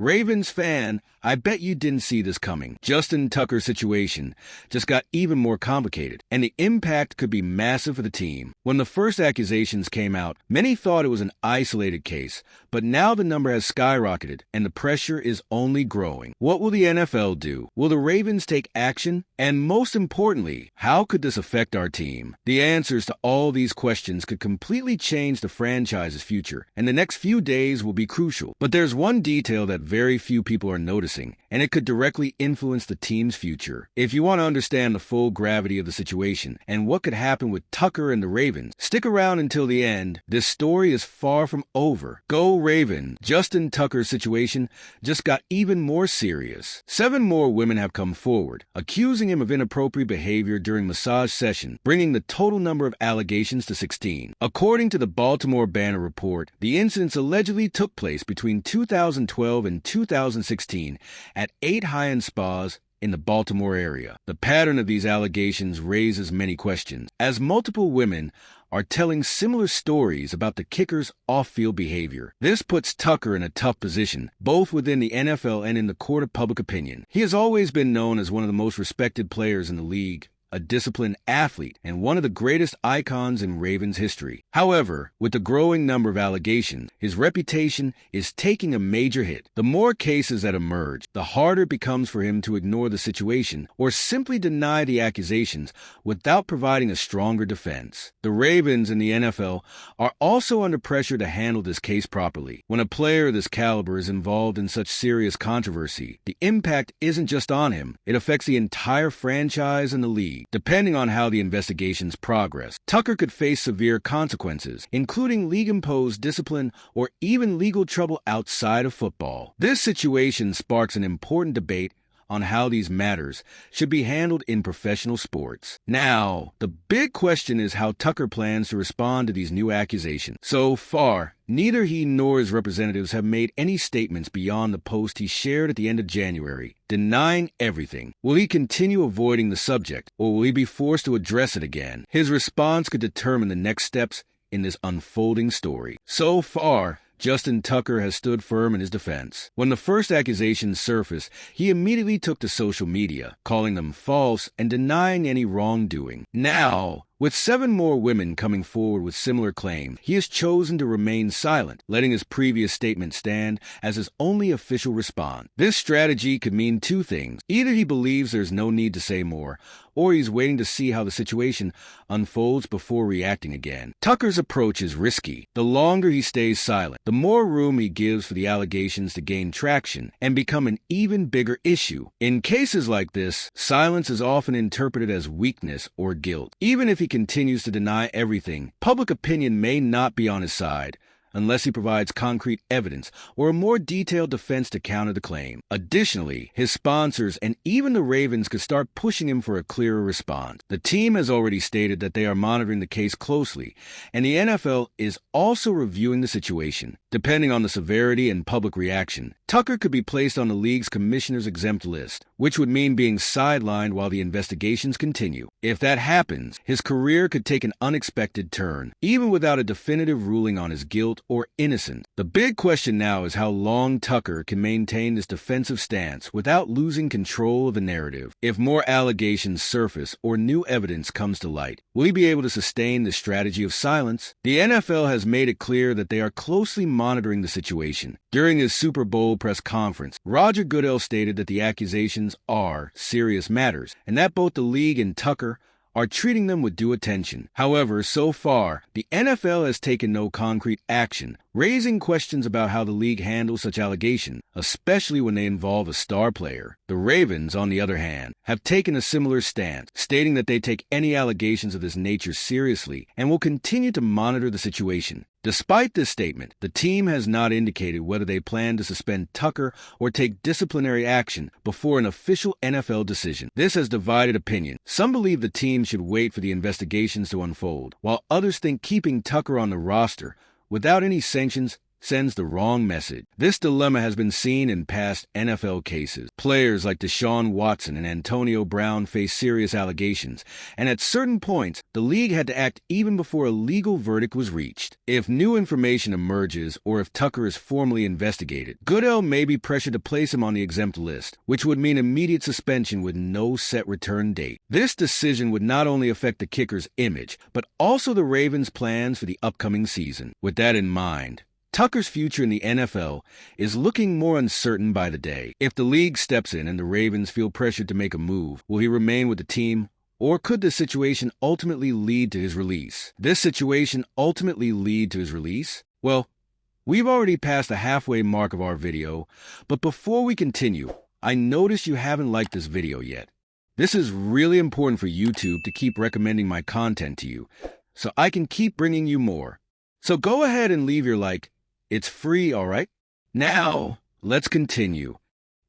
Ravens fan, I bet you didn't see this coming. Justin Tucker's situation just got even more complicated, and the impact could be massive for the team. When the first accusations came out, many thought it was an isolated case, but now the number has skyrocketed, and the pressure is only growing. What will the NFL do? Will the Ravens take action? And most importantly, how could this affect our team? The answers to all these questions could completely change the franchise's future, and the next few days will be crucial. But there's one detail that very few people are noticing, and it could directly influence the team's future. If you want to understand the full gravity of the situation and what could happen with Tucker and the Ravens, stick around until the end. This story is far from over. Go Ravens! Justin Tucker's situation just got even more serious. 7 more women have come forward, accusing him of inappropriate behavior during massage session, bringing the total number of allegations to 16. According to the Baltimore Banner report, the incidents allegedly took place between 2012 and 2016 at 8 high-end spas in the Baltimore area. The pattern of these allegations raises many questions, as multiple women are telling similar stories about the kicker's off-field behavior. This puts Tucker in a tough position, both within the NFL and in the court of public opinion. He has always been known as one of the most respected players in the league, a disciplined athlete, and one of the greatest icons in Ravens history. However, with the growing number of allegations, his reputation is taking a major hit. The more cases that emerge, the harder it becomes for him to ignore the situation or simply deny the accusations without providing a stronger defense. The Ravens and the NFL are also under pressure to handle this case properly. When a player of this caliber is involved in such serious controversy, the impact isn't just on him, it affects the entire franchise and the league. Depending on how the investigations progress, Tucker could face severe consequences, including league-imposed discipline or even legal trouble outside of football. This situation sparks an important debate on how these matters should be handled in professional sports. Now, the big question is how Tucker plans to respond to these new accusations. So far, neither he nor his representatives have made any statements beyond the post he shared at the end of January, denying everything. Will he continue avoiding the subject, or will he be forced to address it again? His response could determine the next steps in this unfolding story. So far, Justin Tucker has stood firm in his defense. When the first accusations surfaced, he immediately took to social media, calling them false and denying any wrongdoing. Now, with 7 more women coming forward with similar claims, he has chosen to remain silent, letting his previous statement stand as his only official response. This strategy could mean 2 things. Either he believes there's no need to say more, or he's waiting to see how the situation unfolds before reacting again. Tucker's approach is risky. The longer he stays silent, the more room he gives for the allegations to gain traction and become an even bigger issue. In cases like this, silence is often interpreted as weakness or guilt. Even if he continues to deny everything, public opinion may not be on his side unless he provides concrete evidence or a more detailed defense to counter the claim. Additionally, his sponsors and even the Ravens could start pushing him for a clearer response. The team has already stated that they are monitoring the case closely, and the NFL is also reviewing the situation. Depending on the severity and public reaction, Tucker could be placed on the league's commissioner's exempt list, which would mean being sidelined while the investigations continue. If that happens, his career could take an unexpected turn, even without a definitive ruling on his guilt or innocence. The big question now is how long Tucker can maintain this defensive stance without losing control of the narrative. If more allegations surface or new evidence comes to light, will he be able to sustain the strategy of silence? The NFL has made it clear that they are closely monitoring the situation. During his Super Bowl press conference, Roger Goodell stated that the accusations are serious matters and that both the league and Tucker are treating them with due attention. However, so far, the NFL has taken no concrete action, raising questions about how the league handles such allegations, especially when they involve a star player. The Ravens, on the other hand, have taken a similar stance, stating that they take any allegations of this nature seriously and will continue to monitor the situation. Despite this statement, the team has not indicated whether they plan to suspend Tucker or take disciplinary action before an official NFL decision. This has divided opinion. Some believe the team should wait for the investigations to unfold, while others think keeping Tucker on the roster without any sanctions sends the wrong message. This dilemma has been seen in past NFL cases. Players like Deshaun Watson and Antonio Brown face serious allegations, and at certain points, the league had to act even before a legal verdict was reached. If new information emerges or if Tucker is formally investigated, Goodell may be pressured to place him on the exempt list, which would mean immediate suspension with no set return date. This decision would not only affect the kicker's image, but also the Ravens' plans for the upcoming season. With that in mind, Tucker's future in the NFL is looking more uncertain by the day. If the league steps in and the Ravens feel pressured to make a move, will he remain with the team? Or could this situation ultimately lead to his release? Well, we've already passed the halfway mark of our video, but before we continue, I noticed you haven't liked this video yet. This is really important for YouTube to keep recommending my content to you, so I can keep bringing you more. So go ahead and leave your like. It's free, all right? Now, let's continue.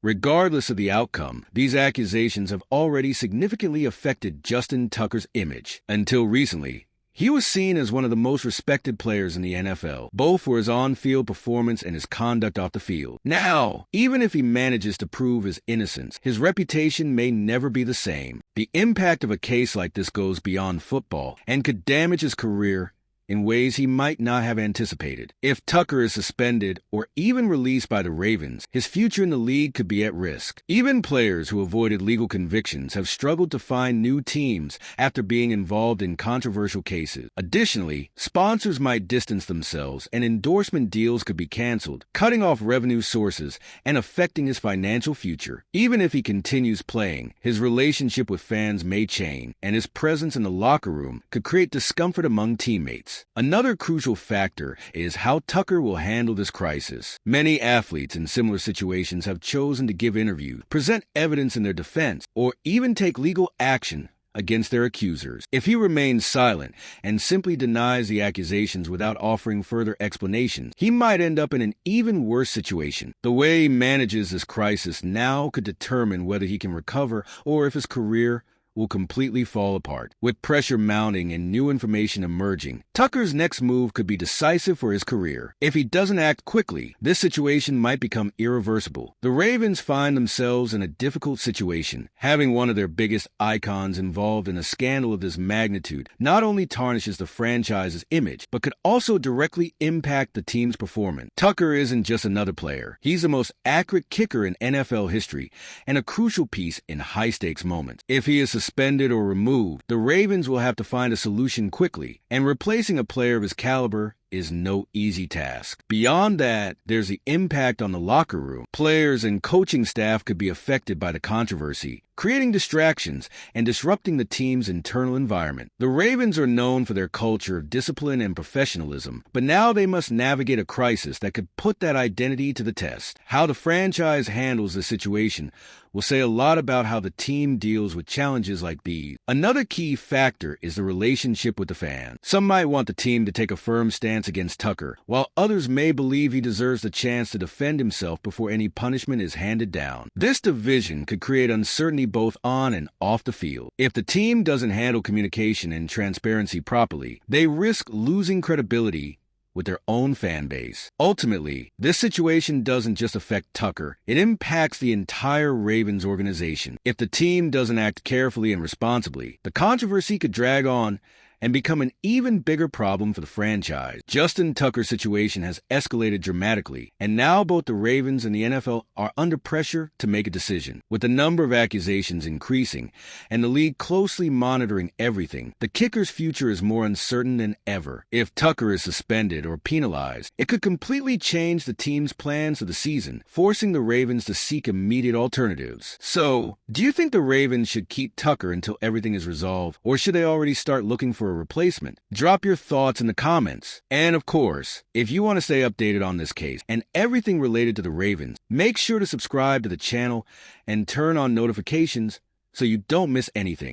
Regardless of the outcome, these accusations have already significantly affected Justin Tucker's image. Until recently, he was seen as one of the most respected players in the NFL, both for his on-field performance and his conduct off the field. Now, even if he manages to prove his innocence, his reputation may never be the same. The impact of a case like this goes beyond football and could damage his career in ways he might not have anticipated. If Tucker is suspended or even released by the Ravens, his future in the league could be at risk. Even players who avoided legal convictions have struggled to find new teams after being involved in controversial cases. Additionally, sponsors might distance themselves and endorsement deals could be canceled, cutting off revenue sources and affecting his financial future. Even if he continues playing, his relationship with fans may change, and his presence in the locker room could create discomfort among teammates. Another crucial factor is how Tucker will handle this crisis. Many athletes in similar situations have chosen to give interviews, present evidence in their defense, or even take legal action against their accusers. If he remains silent and simply denies the accusations without offering further explanations, he might end up in an even worse situation. The way he manages this crisis now could determine whether he can recover or if his career will completely fall apart. With pressure mounting and new information emerging, Tucker's next move could be decisive for his career. If he doesn't act quickly, this situation might become irreversible. The Ravens find themselves in a difficult situation. Having one of their biggest icons involved in a scandal of this magnitude not only tarnishes the franchise's image, but could also directly impact the team's performance. Tucker isn't just another player. He's the most accurate kicker in NFL history and a crucial piece in high-stakes moments. If he is suspended or removed, the Ravens will have to find a solution quickly, and replacing a player of his caliber is no easy task. Beyond that, there's the impact on the locker room. Players and coaching staff could be affected by the controversy, creating distractions and disrupting the team's internal environment. The Ravens are known for their culture of discipline and professionalism, but now they must navigate a crisis that could put that identity to the test. How the franchise handles the situation will say a lot about how the team deals with challenges like these. Another key factor is the relationship with the fans. Some might want the team to take a firm stance against Tucker, while others may believe he deserves the chance to defend himself before any punishment is handed down. This division could create uncertainty both on and off the field. If the team doesn't handle communication and transparency properly, they risk losing credibility with their own fan base. Ultimately, this situation doesn't just affect Tucker, it impacts the entire Ravens organization. If the team doesn't act carefully and responsibly, the controversy could drag on and become an even bigger problem for the franchise. Justin Tucker's situation has escalated dramatically, and now both the Ravens and the NFL are under pressure to make a decision. With the number of accusations increasing and the league closely monitoring everything, the kicker's future is more uncertain than ever. If Tucker is suspended or penalized, it could completely change the team's plans for the season, forcing the Ravens to seek immediate alternatives. So, do you think the Ravens should keep Tucker until everything is resolved, or should they already start looking for a replacement? Drop your thoughts in the comments. And of course, if you want to stay updated on this case and everything related to the Ravens, make sure to subscribe to the channel and turn on notifications so you don't miss anything.